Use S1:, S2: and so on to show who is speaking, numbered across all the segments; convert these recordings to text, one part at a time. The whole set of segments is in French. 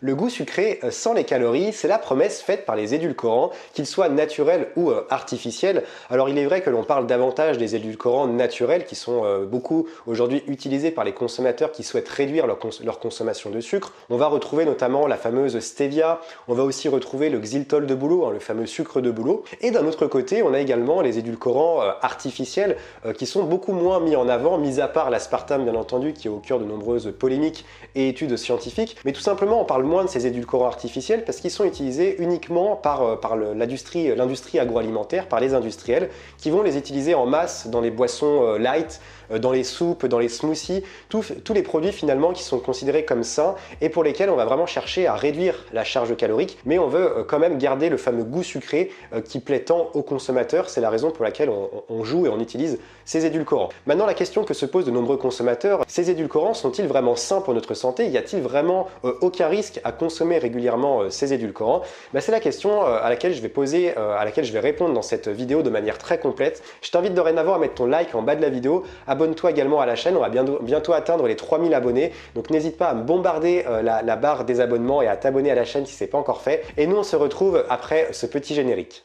S1: Le goût sucré sans les calories, c'est la promesse faite par les édulcorants, qu'ils soient naturels ou artificiels. Alors il est vrai que l'on parle davantage des édulcorants naturels qui sont beaucoup aujourd'hui utilisés par les consommateurs qui souhaitent réduire leur consommation de sucre. On va retrouver notamment la fameuse stevia, on va aussi retrouver le xylitol de bouleau, le fameux sucre de bouleau. Et d'un autre côté, on a également les édulcorants artificiels qui sont beaucoup moins mis en avant, mis à part l'aspartame bien entendu qui est au cœur de nombreuses polémiques et études scientifiques. Mais tout simplement, on parle moins de ces édulcorants artificiels parce qu'ils sont utilisés uniquement par l'industrie agroalimentaire, par les industriels qui vont les utiliser en masse dans les boissons light, dans les soupes, dans les smoothies, tous les produits finalement qui sont considérés comme sains et pour lesquels on va vraiment chercher à réduire la charge calorique, mais on veut quand même garder le fameux goût sucré qui plaît tant aux consommateurs. C'est la raison pour laquelle on joue et on utilise ces édulcorants. Maintenant, la question que se posent de nombreux consommateurs, ces édulcorants sont-ils vraiment sains pour notre santé? Y a-t-il vraiment aucun risque à consommer régulièrement ces édulcorants? C'est la question à laquelle je vais répondre dans cette vidéo de manière très complète. Je t'invite dorénavant à mettre ton like en bas de la vidéo, abonne-toi également à la chaîne, on va bientôt atteindre les 3000 abonnés, donc n'hésite pas à me bombarder la barre des abonnements et à t'abonner à la chaîne si ce n'est pas encore fait. Et nous on se retrouve après ce petit générique.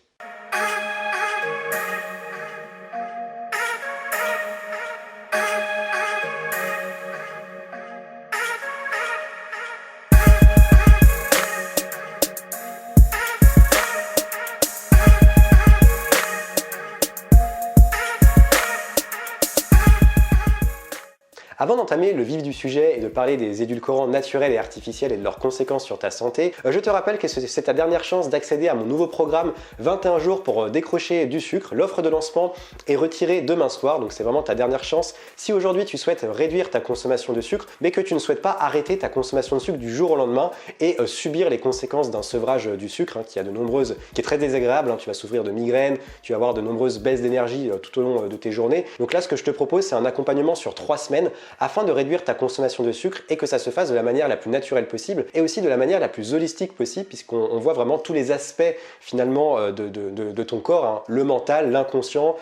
S1: Avant d'entamer le vif du sujet et de parler des édulcorants naturels et artificiels et de leurs conséquences sur ta santé, je te rappelle que c'est ta dernière chance d'accéder à mon nouveau programme 21 jours pour décrocher du sucre. L'offre de lancement est retirée demain soir, donc c'est vraiment ta dernière chance. Si aujourd'hui tu souhaites réduire ta consommation de sucre, mais que tu ne souhaites pas arrêter ta consommation de sucre du jour au lendemain et subir les conséquences d'un sevrage du sucre, qui est très désagréable, tu vas souffrir de migraines, tu vas avoir de nombreuses baisses d'énergie tout au long de tes journées. Donc là, ce que je te propose, c'est un accompagnement sur 3 semaines afin de réduire ta consommation de sucre et que ça se fasse de la manière la plus naturelle possible et aussi de la manière la plus holistique possible, puisqu'on voit vraiment tous les aspects finalement de ton corps, le mental, l'inconscient,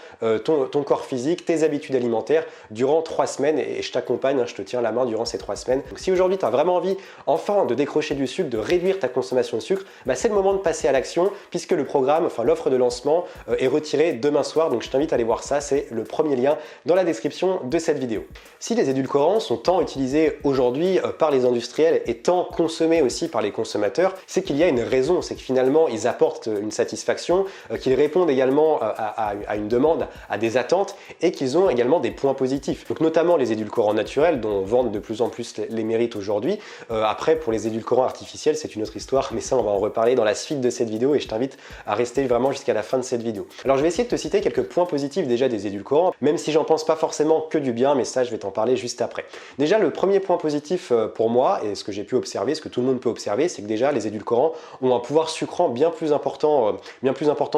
S1: ton corps physique, tes habitudes alimentaires durant 3 semaines et je t'accompagne, je te tiens la main durant ces 3 semaines. Donc si aujourd'hui tu as vraiment envie enfin de décrocher du sucre, de réduire ta consommation de sucre, c'est le moment de passer à l'action puisque le programme, l'offre de lancement est retirée demain soir, donc je t'invite à aller voir ça, c'est le premier lien dans la description de cette vidéo. Si les édulcorants sont tant utilisés aujourd'hui par les industriels et tant consommés aussi par les consommateurs, c'est qu'il y a une raison, c'est que finalement ils apportent une satisfaction, qu'ils répondent également à une demande, à des attentes et qu'ils ont également des points positifs. Donc notamment les édulcorants naturels dont on vante de plus en plus les mérites aujourd'hui. Après pour les édulcorants artificiels c'est une autre histoire, mais ça on va en reparler dans la suite de cette vidéo et je t'invite à rester vraiment jusqu'à la fin de cette vidéo. Alors je vais essayer de te citer quelques points positifs déjà des édulcorants, même si j'en pense pas forcément que du bien, mais ça je vais t'en parler juste après. Déjà le premier point positif pour moi et ce que j'ai pu observer, ce que tout le monde peut observer, c'est que déjà les édulcorants ont un pouvoir sucrant bien plus important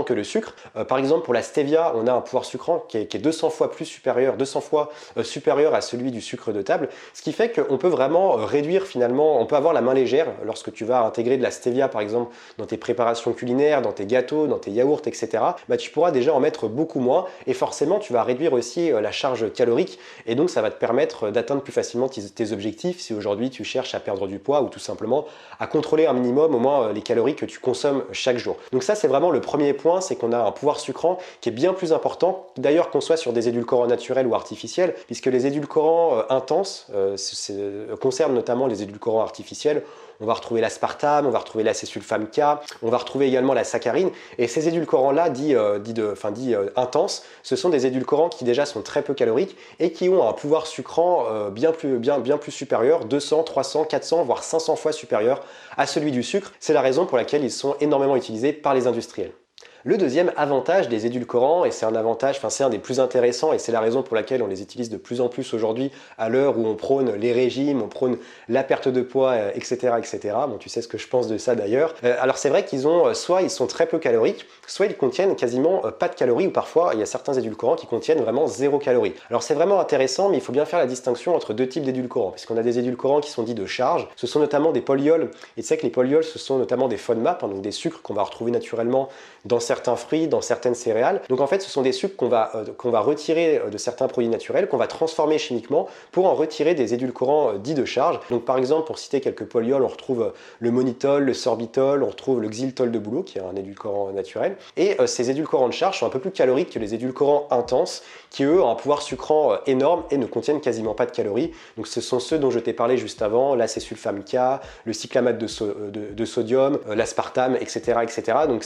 S1: que le sucre. Par exemple pour la stevia, on a un pouvoir sucrant qui est 200 fois supérieur à celui du sucre de table, ce qui fait qu'on peut vraiment réduire finalement, on peut avoir la main légère lorsque tu vas intégrer de la stevia par exemple dans tes préparations culinaires, dans tes gâteaux, dans tes yaourts, etc. Tu pourras déjà en mettre beaucoup moins et forcément tu vas réduire aussi la charge calorique et donc ça va te permettre d'atteindre plus facilement tes objectifs si aujourd'hui tu cherches à perdre du poids ou tout simplement à contrôler un minimum au moins les calories que tu consommes chaque jour. Donc ça c'est vraiment le premier point, c'est qu'on a un pouvoir sucrant qui est bien plus important, d'ailleurs qu'on soit sur des édulcorants naturels ou artificiels, puisque les édulcorants intenses concernent notamment les édulcorants artificiels. On va retrouver l'aspartame, on va retrouver l'acésulfame K, on va retrouver également la saccharine. Et ces édulcorants-là, dits intenses, ce sont des édulcorants qui déjà sont très peu caloriques et qui ont un pouvoir sucrant bien plus supérieur, 200, 300, 400, voire 500 fois supérieur à celui du sucre. C'est la raison pour laquelle ils sont énormément utilisés par les industriels. Le deuxième avantage des édulcorants, et c'est un des plus intéressants et c'est la raison pour laquelle on les utilise de plus en plus aujourd'hui à l'heure où on prône les régimes, on prône la perte de poids, etc. Bon, tu sais ce que je pense de ça d'ailleurs. Alors c'est vrai soit ils sont très peu caloriques, soit ils contiennent quasiment pas de calories ou parfois il y a certains édulcorants qui contiennent vraiment 0 calories. Alors c'est vraiment intéressant, mais il faut bien faire la distinction entre deux types d'édulcorants, puisqu'on a des édulcorants qui sont dits de charge, ce sont notamment des polyols, et tu sais que les polyols ce sont notamment des FODMAP, donc des sucres qu'on va retrouver naturellement dans certains certains fruits, dans certaines céréales. Donc en fait, ce sont des sucres qu'on va retirer de certains produits naturels, qu'on va transformer chimiquement pour en retirer des édulcorants dits de charge. Donc par exemple, pour citer quelques polyols, on retrouve le mannitol, le sorbitol, on retrouve le xylitol de bouleau, qui est un édulcorant naturel. Et ces édulcorants de charge sont un peu plus caloriques que les édulcorants intenses, qui eux ont un pouvoir sucrant énorme et ne contiennent quasiment pas de calories. Donc ce sont ceux dont je t'ai parlé juste avant, l'acésulfame K, le cyclamate de sodium, l'aspartame, etc., etc. Donc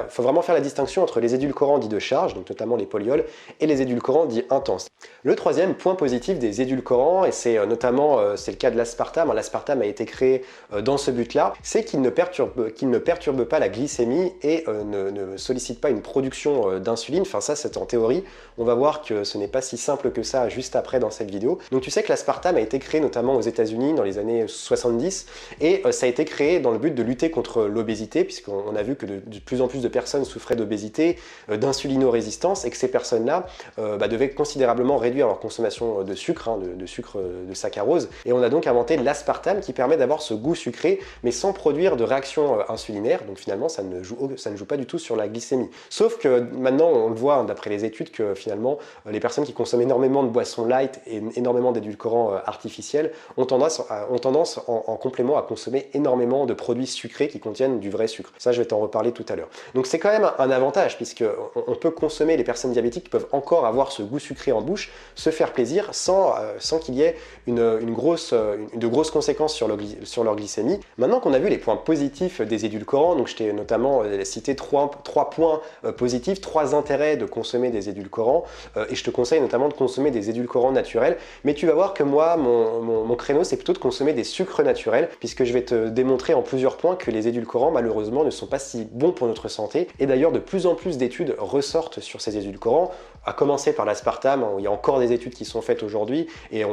S1: faut vraiment faire la distinction entre les édulcorants dits de charge, donc notamment les polyols, et les édulcorants dits intenses. Le troisième point positif des édulcorants, et c'est notamment c'est le cas de l'aspartame, l'aspartame a été créé dans ce but-là, c'est qu'il ne perturbe pas la glycémie et ne sollicite pas une production d'insuline. Enfin ça c'est en théorie, on va voir que ce n'est pas si simple que ça juste après dans cette vidéo. Donc tu sais que l'aspartame a été créé notamment aux États-Unis dans les années 70 et ça a été créé dans le but de lutter contre l'obésité, puisqu'on a vu que de plus en plus de personnes souffraient d'obésité, d'insulinorésistance, et que ces personnes-là devaient considérablement réduire leur consommation de sucre, de sucre de saccharose. Et on a donc inventé l'aspartame qui permet d'avoir ce goût sucré, mais sans produire de réaction insulinaire. Donc finalement, ça ne joue pas du tout sur la glycémie. Sauf que maintenant, on le voit d'après les études que finalement, les personnes qui consomment énormément de boissons light et énormément d'édulcorants artificiels ont tendance en complément à consommer énormément de produits sucrés qui contiennent du vrai sucre. Ça, je vais t'en reparler tout à l'heure. Donc c'est quand même un avantage, puisque on peut consommer, les personnes diabétiques peuvent encore avoir ce goût sucré en bouche, se faire plaisir sans qu'il y ait de grosses conséquences sur leur glycémie. Maintenant qu'on a vu les points positifs des édulcorants, donc je t'ai notamment cité trois points positifs, 3 intérêts de consommer des édulcorants, et je te conseille notamment de consommer des édulcorants naturels, mais tu vas voir que moi, mon créneau, c'est plutôt de consommer des sucres naturels, puisque je vais te démontrer en plusieurs points que les édulcorants, malheureusement, ne sont pas si bons pour notre santé, et d'ailleurs, de plus en plus d'études ressortent sur ces édulcorants, à commencer par l'aspartame, il y a encore des études qui sont faites aujourd'hui, et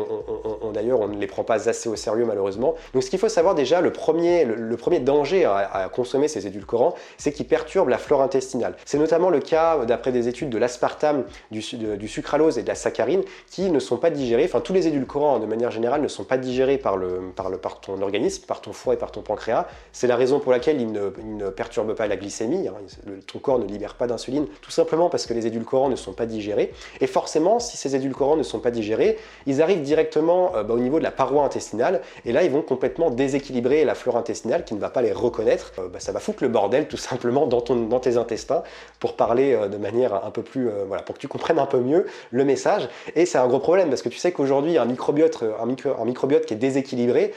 S1: d'ailleurs, on ne les prend pas assez au sérieux, malheureusement. Donc ce qu'il faut savoir déjà, le premier danger à consommer ces édulcorants, c'est qu'ils perturbent la flore intestinale. C'est notamment le cas, d'après des études, de l'aspartame, du sucralose et de la saccharine, qui ne sont pas digérés, enfin tous les édulcorants de manière générale ne sont pas digérés par ton organisme, par ton foie et par ton pancréas. C'est la raison pour laquelle ils ne perturbent pas la glycémie, ton corps ne libère pas d'insuline, tout simplement parce que les édulcorants ne sont pas digérés. Et forcément, si ces édulcorants ne sont pas digérés, ils arrivent directement au niveau de la paroi intestinale, et là ils vont complètement déséquilibrer la flore intestinale qui ne va pas les reconnaître. Ça va foutre le bordel tout simplement dans tes intestins, pour parler de manière un peu plus, pour que tu comprennes un peu mieux le message. Et c'est un gros problème parce que tu sais qu'aujourd'hui un microbiote qui est déséquilibré,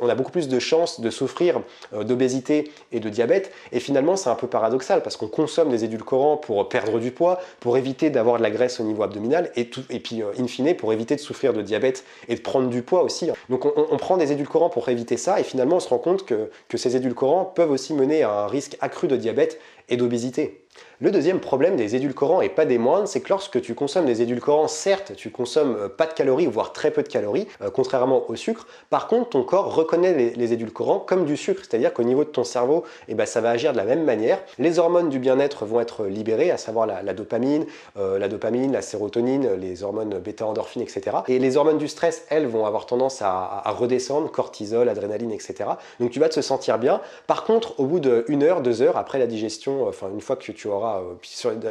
S1: on a beaucoup plus de chances de souffrir d'obésité et de diabète. Et finalement c'est un peu paradoxal parce qu'on consomme des édulcorants pour perdre du poids, pour éviter d'avoir de la graisse au niveau abdominal et puis in fine pour éviter de souffrir de diabète et de prendre du poids aussi. Donc on prend des édulcorants pour éviter ça, et finalement on se rend compte que ces édulcorants peuvent aussi mener à un risque accru de diabète et d'obésité. Le deuxième problème des édulcorants, et pas des moindres, c'est que lorsque tu consommes des édulcorants, certes, tu consommes pas de calories, voire très peu de calories, contrairement au sucre. Par contre, ton corps reconnaît les édulcorants comme du sucre, c'est-à-dire qu'au niveau de ton cerveau, ça va agir de la même manière. Les hormones du bien-être vont être libérées, à savoir la dopamine, la sérotonine, les hormones bêta-endorphines, etc. Et les hormones du stress, elles, vont avoir tendance à redescendre, cortisol, adrénaline, etc. Donc tu vas te sentir bien. Par contre, au bout d'1 heure, 2 heures, après la digestion, une fois que tu auras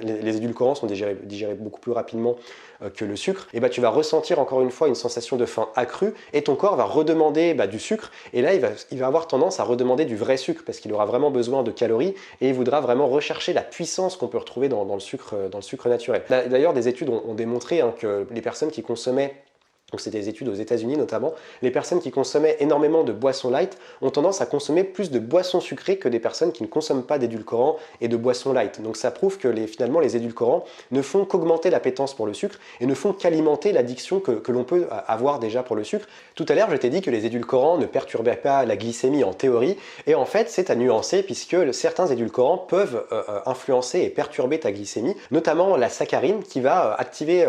S1: les édulcorants sont digérés beaucoup plus rapidement que le sucre, et tu vas ressentir encore une fois une sensation de faim accrue, et ton corps va redemander du sucre, et là il va avoir tendance à redemander du vrai sucre parce qu'il aura vraiment besoin de calories, et il voudra vraiment rechercher la puissance qu'on peut retrouver dans le sucre naturel. D'ailleurs, des études ont démontré que les personnes qui consommaient, donc c'est des études aux États-Unis notamment, les personnes qui consommaient énormément de boissons light ont tendance à consommer plus de boissons sucrées que des personnes qui ne consomment pas d'édulcorants et de boissons light. Donc ça prouve que finalement les édulcorants ne font qu'augmenter l'appétence pour le sucre et ne font qu'alimenter l'addiction que l'on peut avoir déjà pour le sucre. Tout à l'heure, je t'ai dit que les édulcorants ne perturbaient pas la glycémie en théorie, et en fait c'est à nuancer puisque certains édulcorants peuvent influencer et perturber ta glycémie, notamment la saccharine qui va activer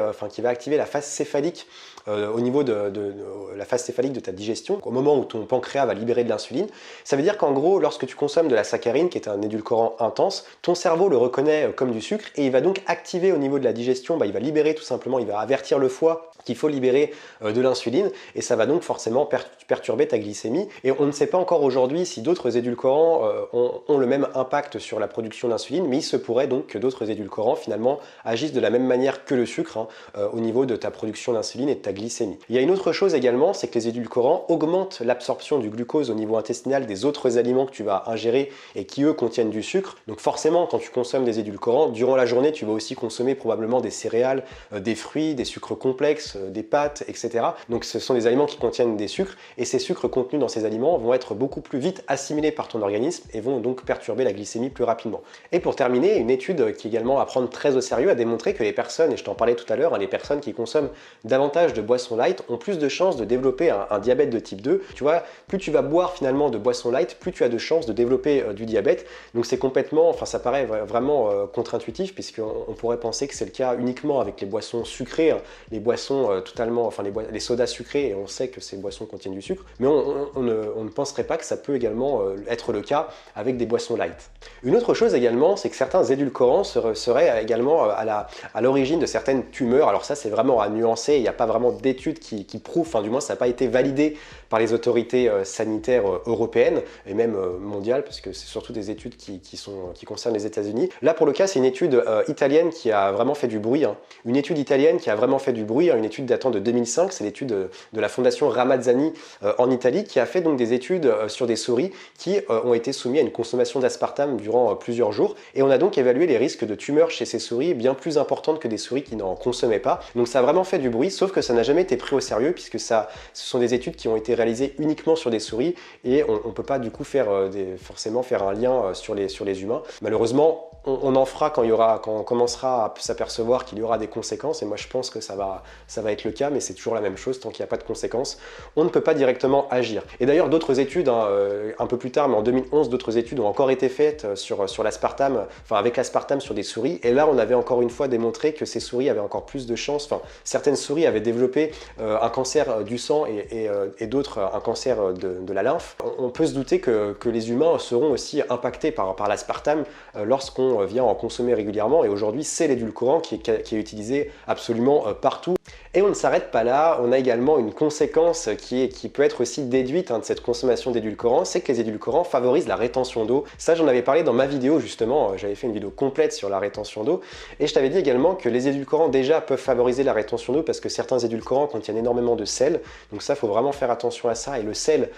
S1: la phase céphalique au niveau de la phase céphalique de ta digestion, au moment où ton pancréas va libérer de l'insuline. Ça veut dire qu'en gros, lorsque tu consommes de la saccharine, qui est un édulcorant intense, ton cerveau le reconnaît comme du sucre, et il va donc activer au niveau de la digestion, il va libérer tout simplement, il va avertir le foie qu'il faut libérer de l'insuline et ça va donc forcément perturber ta glycémie. Et on ne sait pas encore aujourd'hui si d'autres édulcorants ont le même impact sur la production d'insuline, mais il se pourrait donc que d'autres édulcorants finalement agissent de la même manière que le sucre au niveau de ta production d'insuline et de ta glycémie. Il y a une autre chose également, c'est que les édulcorants augmentent l'absorption du glucose au niveau intestinal des autres aliments que tu vas ingérer et qui eux contiennent du sucre. Donc forcément, quand tu consommes des édulcorants, durant la journée, tu vas aussi consommer probablement des céréales, des fruits, des sucres complexes, des pâtes, etc. Donc ce sont des aliments qui contiennent des sucres et ces sucres contenus dans ces aliments vont être beaucoup plus vite assimilés par ton organisme et vont donc perturber la glycémie plus rapidement. Et pour terminer, une étude qui est également à prendre très au sérieux a démontré que les personnes, et je t'en parlais tout à l'heure, les personnes qui consomment davantage de boissons light ont plus de chances de développer un diabète de type 2. Tu vois, plus tu vas boire finalement de boissons light, plus tu as de chances de développer du diabète. Donc c'est complètement, enfin ça paraît vraiment contre-intuitif puisqu'on pourrait penser que c'est le cas uniquement avec les boissons sucrées, les boissons totalement, enfin les sodas sucrés, et on sait que ces boissons contiennent du sucre, mais on ne penserait pas que ça peut également être le cas avec des boissons light. Une autre chose également, c'est que certains édulcorants seraient également à l'origine de certaines tumeurs. Alors ça c'est vraiment à nuancer, il n'y a pas vraiment d'études qui prouvent, enfin du moins ça n'a pas été validé par les autorités sanitaires européennes et même mondiales, parce que c'est surtout des études qui concernent les États-Unis. Là pour le cas c'est une étude italienne qui a vraiment fait du bruit, une étude italienne qui a vraiment fait du bruit, une étude datant de 2005, c'est l'étude de la fondation Ramazzani en Italie qui a fait donc des études sur des souris qui ont été soumises à une consommation d'aspartame durant plusieurs jours et on a donc évalué les risques de tumeurs chez ces souris bien plus importantes que des souris qui n'en consommaient pas. Donc ça a vraiment fait du bruit, sauf que ça n'a jamais été pris au sérieux puisque ce sont des études qui ont été réalisées uniquement sur des souris et on ne peut pas du coup forcément faire un lien sur les humains. Malheureusement, on en fera quand on commencera à s'apercevoir qu'il y aura des conséquences et moi je pense que ça va être le cas, mais c'est toujours la même chose, tant qu'il n'y a pas de conséquences, on ne peut pas directement agir. Et d'ailleurs d'autres études, un peu plus tard, mais en 2011, d'autres études ont encore été faites sur l'aspartame, enfin avec l'aspartame sur des souris, et là on avait encore une fois démontré que ces souris avaient encore plus de chances, enfin certaines souris avaient développé un cancer du sang et d'autres un cancer de la lymphe. On peut se douter que les humains seront aussi impactés par l'aspartame lorsqu'on vient en consommer régulièrement, et aujourd'hui c'est l'édulcorant qui est utilisé absolument partout. Et on ne s'arrête pas là, on a également une conséquence qui peut être aussi déduite de cette consommation d'édulcorants, c'est que les édulcorants favorisent la rétention d'eau. Ça j'en avais parlé dans ma vidéo justement, j'avais fait une vidéo complète sur la rétention d'eau, et je t'avais dit également que les édulcorants déjà peuvent favoriser la rétention d'eau parce que certains édulcorants contiennent énormément de sel, donc ça il faut vraiment faire attention à ça, et le sel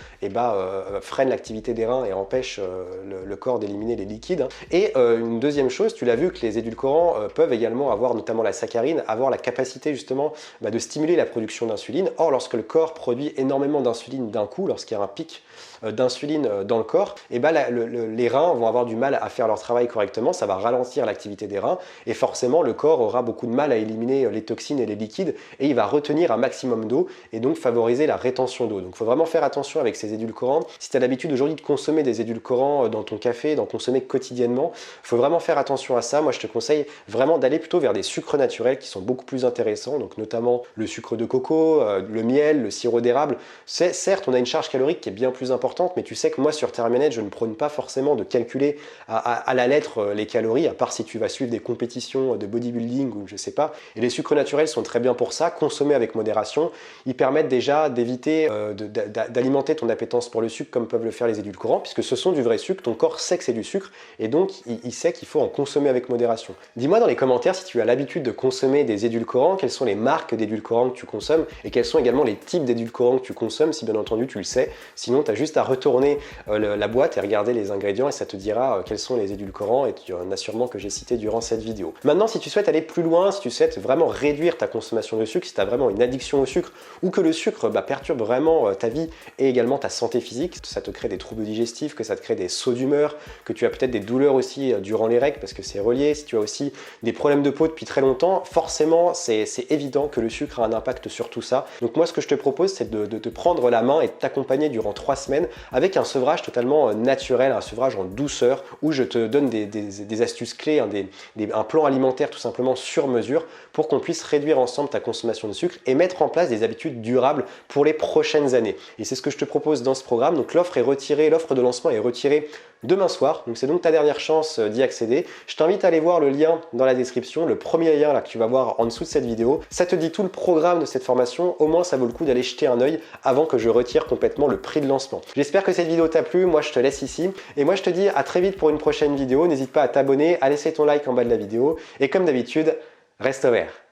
S1: freine l'activité des reins et empêche le corps d'éliminer les liquides. Et une deuxième chose, tu l'as vu que les édulcorants peuvent également avoir, notamment la saccharine, avoir la capacité justement de stimuler la production d'insuline. Or, lorsque le corps produit énormément d'insuline d'un coup, lorsqu'il y a un pic d'insuline dans le corps, et les reins vont avoir du mal à faire leur travail correctement, ça va ralentir l'activité des reins, et forcément le corps aura beaucoup de mal à éliminer les toxines et les liquides, et il va retenir un maximum d'eau, et donc favoriser la rétention d'eau. Donc il faut vraiment faire attention avec ces édulcorants. Si tu as l'habitude aujourd'hui de consommer des édulcorants dans ton café, d'en consommer quotidiennement, il faut vraiment faire attention à ça. Moi je te conseille vraiment d'aller plutôt vers des sucres naturels qui sont beaucoup plus intéressants, donc notamment le sucre de coco, le miel, le sirop d'érable. Certes, on a une charge calorique qui est bien plus importante, mais tu sais que moi sur TerraManage, je ne prône pas forcément de calculer à la lettre les calories, à part si tu vas suivre des compétitions de bodybuilding ou je sais pas. Et les sucres naturels sont très bien pour ça, consommer avec modération. Ils permettent déjà d'éviter d'alimenter ton appétence pour le sucre comme peuvent le faire les édulcorants, puisque ce sont du vrai sucre, ton corps sait que c'est du sucre, et donc il sait qu'il faut en consommer avec modération. Dis-moi dans les commentaires si tu as l'habitude de consommer des édulcorants, quelles sont les marques d'édulcorants que tu consommes, et quels sont également les types d'édulcorants que tu consommes, si bien entendu tu le sais. Sinon, tu as juste à retourner la boîte et regarder les ingrédients, et ça te dira quels sont les édulcorants, et tu en as sûrement que j'ai cité durant cette vidéo. Maintenant, si tu souhaites aller plus loin, si tu souhaites vraiment réduire ta consommation de sucre, si tu as vraiment une addiction au sucre, ou que le sucre perturbe vraiment ta vie et également ta santé physique, ça te crée des troubles digestifs, que ça te crée des sauts d'humeur, que tu as peut-être des douleurs aussi durant les règles, parce que c'est relié, si tu as aussi des problèmes de peau depuis très longtemps, forcément c'est évident que le sucre a un impact sur tout ça. Donc moi ce que je te propose, c'est de te prendre la main et de t'accompagner durant 3 semaines avec un sevrage totalement naturel, un sevrage en douceur, où je te donne des astuces clés, un plan alimentaire tout simplement sur mesure pour qu'on puisse réduire ensemble ta consommation de sucre et mettre en place des habitudes durables pour les prochaines années. Et c'est ce que je te propose dans ce programme. Donc l'offre de lancement est retirée demain soir. Donc c'est donc ta dernière chance d'y accéder. Je t'invite à aller voir le lien dans la description, le premier lien là que tu vas voir en dessous de cette vidéo. Ça te dit tout le programme de cette formation, au moins ça vaut le coup d'aller jeter un œil avant que je retire complètement le prix de lancement. J'espère que cette vidéo t'a plu, moi je te laisse ici et moi je te dis à très vite pour une prochaine vidéo. N'hésite pas à t'abonner, à laisser ton like en bas de la vidéo et comme d'habitude, reste ouvert.